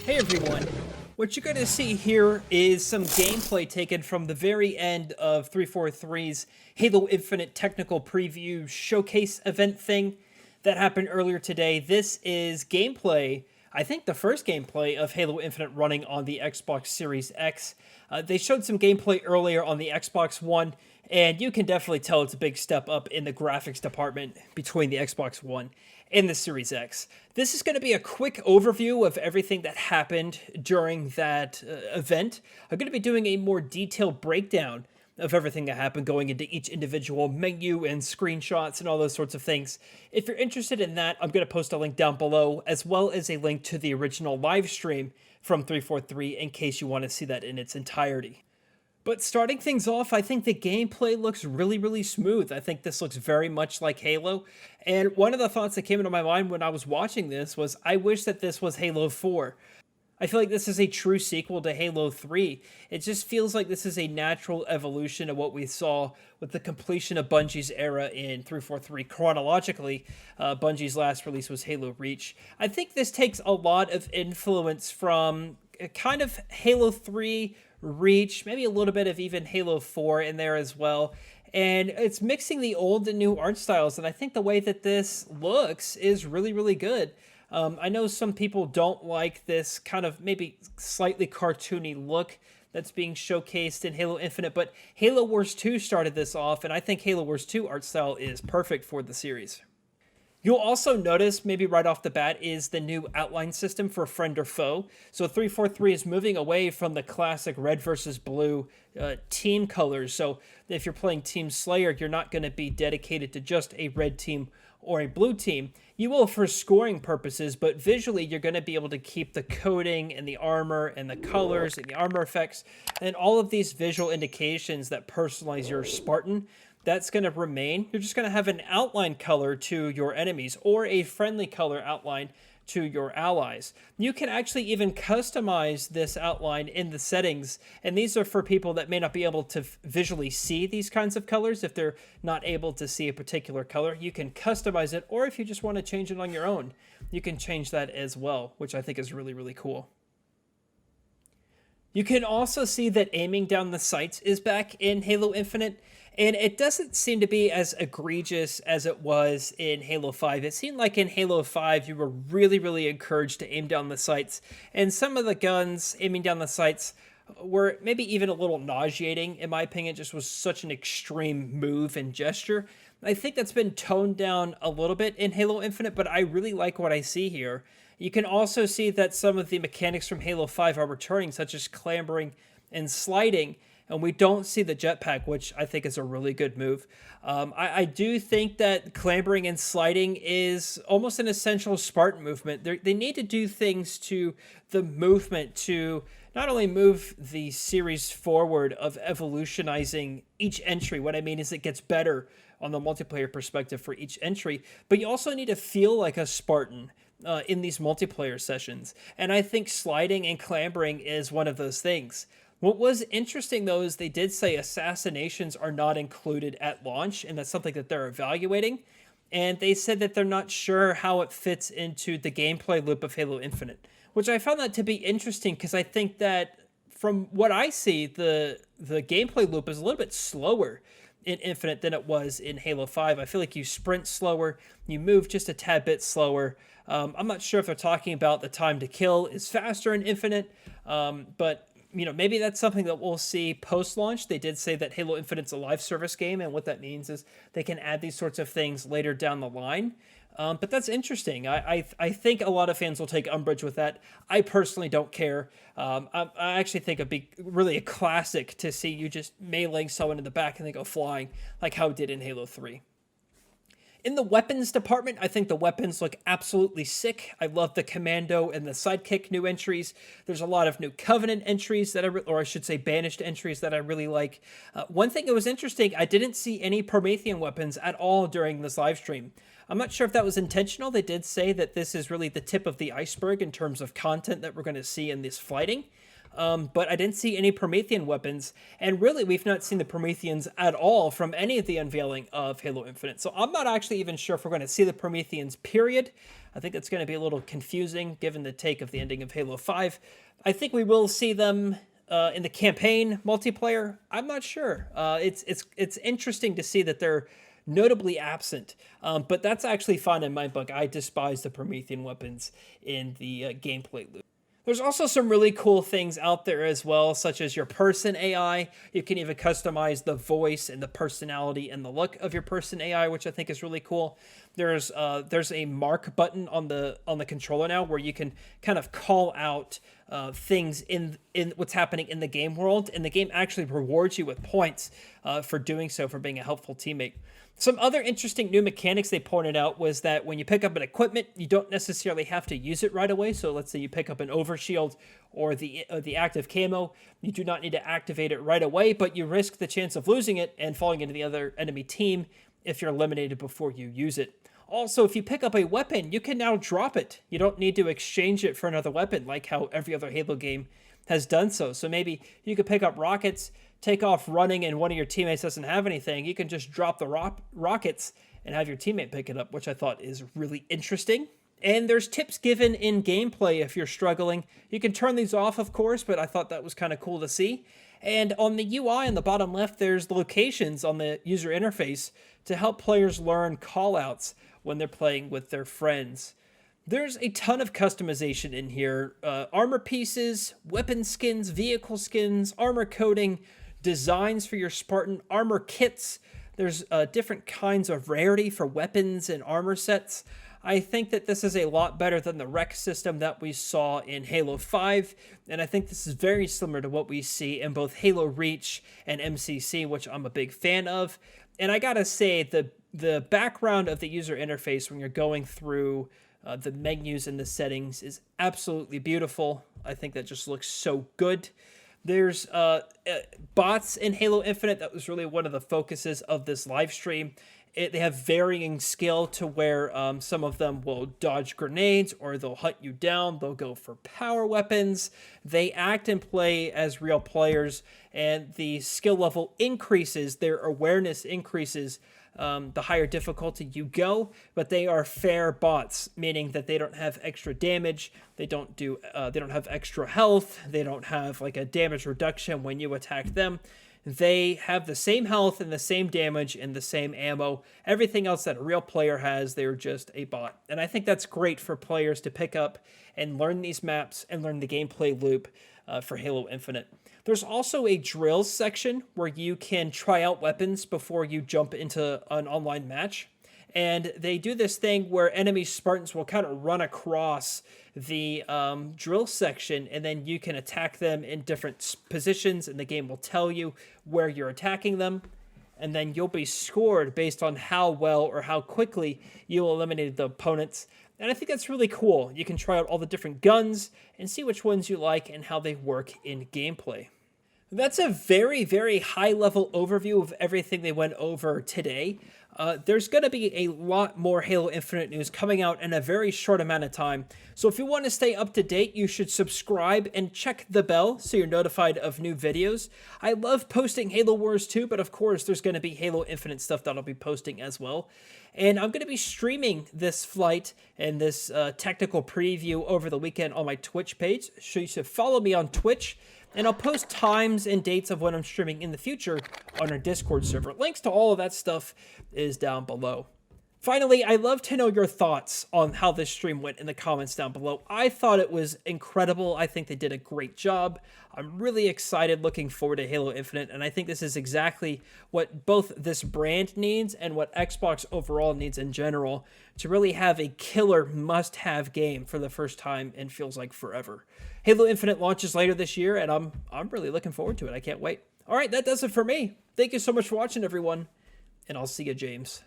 Hey everyone! What you're going to see here is some gameplay taken from the very end of 343's Halo Infinite technical preview showcase event thing that happened earlier today. This is gameplay, I think the first gameplay of Halo Infinite running on the Xbox Series X. They showed some gameplay earlier on the Xbox One, and you can definitely tell it's a big step up in the graphics department between the Xbox One and the Series X. This is going to be a quick overview of everything that happened during that event. I'm going to be doing a more detailed breakdown of everything that happened, going into each individual menu and screenshots and all those sorts of things. If you're interested in that, I'm going to post a link down below, as well as a link to the original live stream from 343 in case you want to see that in its entirety. But starting things off, I think the gameplay looks really smooth. I think this looks very much like Halo. And one of the thoughts that came into my mind when I was watching this was, I wish that this was Halo 4. I feel like this is a true sequel to Halo 3. It just feels like this is a natural evolution of what we saw with the completion of Bungie's era in 343. Chronologically, Bungie's last release was Halo Reach. I think this takes a lot of influence from kind of Halo 3, Reach, maybe a little bit of even Halo 4 in there as well. And it's mixing the old and new art styles, and I think the way that this looks is really good. I know some people don't like this kind of maybe slightly cartoony look that's being showcased in Halo Infinite, but Halo Wars 2 started this off, and I think Halo Wars 2 art style is perfect for the series. You'll also notice, maybe right off the bat, is the new outline system for friend or foe. So 343 is moving away from the classic red versus blue team colors. So if you're playing Team Slayer, you're not going to be dedicated to just a red team or a blue team. You will for scoring purposes, but visually you're going to be able to keep the coding and the armor and the colors and the armor effects and all of these visual indications that personalize your Spartan. That's going to remain. You're just going to have an outline color to your enemies or a friendly color outline to your allies. You can actually even customize this outline in the settings, and these are for people that may not be able to visually see these kinds of colors. If they're not able to see a particular color, you can customize it, or if you just want to change it on your own, you can change that as well, which I think is really cool. You can also see that aiming down the sights is back in Halo Infinite, and it doesn't seem to be as egregious as it was in Halo 5. It seemed like in Halo 5 you were really encouraged to aim down the sights, and some of the guns aiming down the sights were maybe even a little nauseating, in my opinion. It just was such an extreme move and gesture. I think that's been toned down a little bit in Halo Infinite, but I really like what I see here. You can also see that some of the mechanics from Halo 5 are returning, such as clambering and sliding, and we don't see the jetpack, which I think is a really good move. I do think that clambering and sliding is almost an essential Spartan movement. They need to do things to the movement to not only move the series forward of evolutionizing each entry. What I mean is it gets better on the multiplayer perspective for each entry, but you also need to feel like a Spartan in these multiplayer sessions. And I think sliding and clambering is one of those things. What was interesting, though, is they did say assassinations are not included at launch, and that's something that they're evaluating. And they said that they're not sure how it fits into the gameplay loop of Halo Infinite, which I found that to be interesting because I think that from what I see, the gameplay loop is a little bit slower in Infinite than it was in Halo 5. I feel like you sprint slower, you move just a tad bit slower. I'm not sure if they're talking about the time to kill is faster in Infinite, but maybe that's something that we'll see post-launch. They did say that Halo Infinite's a live service game, and what that means is they can add these sorts of things later down the line. But that's interesting. I think a lot of fans will take umbrage with that. I personally don't care. I actually think it'd be really a classic to see you just meleeing someone in the back and they go flying, like how it did in Halo 3. In the weapons department, I think the weapons look absolutely sick. I love the Commando and the Sidekick new entries. There's a lot of new Covenant entries that or I should say Banished entries that I really like. One thing that was interesting, I didn't see any Promethean weapons at all during this live stream. I'm not sure if that was intentional. They did say that this is really the tip of the iceberg in terms of content that we're going to see in this fighting. but I didn't see any Promethean weapons, and really we've not seen the Prometheans at all from any of the unveiling of Halo Infinite. So I'm not actually even sure if we're going to see the Prometheans, period. I think it's going to be a little confusing given the take of the ending of Halo 5. I think we will see them in the campaign multiplayer. I'm not sure. It's interesting to see that they're notably absent, but that's actually fine in my book. I despise the Promethean weapons in the gameplay loop. There's also some really cool things out there as well, such as your person AI. You can even customize the voice and the personality and the look of your person AI, which I think is really cool. There's a mark button on the controller now where you can kind of call out things in what's happening in the game world, and the game actually rewards you with points for doing so, for being a helpful teammate. Some other interesting new mechanics they pointed out was that when you pick up an equipment, you don't necessarily have to use it right away. So let's say you pick up an overshield or the active camo, you do not need to activate it right away, but you risk the chance of losing it and falling into the other enemy team if you're eliminated before you use it. Also, if you pick up a weapon, you can now drop it. You don't need to exchange it for another weapon like how every other Halo game has done so. So maybe you could pick up rockets, take off running, and one of your teammates doesn't have anything. You can just drop the rockets and have your teammate pick it up, which I thought is really interesting. And there's tips given in gameplay if you're struggling. You can turn these off, of course, but I thought that was kind of cool to see. And on the UI in the bottom left, there's the locations on the user interface to help players learn callouts when they're playing with their friends. There's a ton of customization in here. Armor pieces, weapon skins, vehicle skins, armor coating, designs for your Spartan, armor kits. There's different kinds of rarity for weapons and armor sets. I think that this is a lot better than the rec system that we saw in Halo 5, and I think this is very similar to what we see in both Halo Reach and MCC, which I'm a big fan of. And I gotta say, the background of the user interface when you're going through the menus and the settings is absolutely beautiful. I think that just looks so good. There's bots in Halo Infinite. That was really one of the focuses of this live stream. They have varying skill to where some of them will dodge grenades or they'll hunt you down. They'll go for power weapons. They act and play as real players, and the skill level increases, their awareness increases the higher difficulty you go, but they are fair bots, meaning that they don't have extra damage, they don't have extra health, they don't have like a damage reduction when you attack them. They have the same health and the same damage and the same ammo. Everything else that a real player has, they're just a bot. And I think that's great for players to pick up and learn these maps and learn the gameplay loop for Halo Infinite. There's also a drills section where you can try out weapons before you jump into an online match. And they do this thing where enemy Spartans will kind of run across the drill section, and then you can attack them in different positions, and the game will tell you where you're attacking them. And then you'll be scored based on how well or how quickly you eliminated the opponents. And I think that's really cool. You can try out all the different guns and see which ones you like and how they work in gameplay. That's a very, very high-level overview of everything they went over today. There's going to be a lot more Halo Infinite news coming out in a very short amount of time. So if you want to stay up to date, you should subscribe and check the bell so you're notified of new videos. I love posting Halo Wars 2, but of course there's going to be Halo Infinite stuff that I'll be posting as well. And I'm going to be streaming this flight and this technical preview over the weekend on my Twitch page. So you should follow me on Twitch. And I'll post times and dates of when I'm streaming in the future on our Discord server. Links to all of that stuff is down below. Finally, I'd love to know your thoughts on how this stream went in the comments down below. I thought it was incredible. I think they did a great job. I'm really excited, looking forward to Halo Infinite, and I think this is exactly what both this brand needs and what Xbox overall needs in general to really have a killer must-have game for the first time in feels like forever. Halo Infinite launches later this year, and I'm really looking forward to it. I can't wait. All right, that does it for me. Thank you so much for watching, everyone, and I'll see you, James.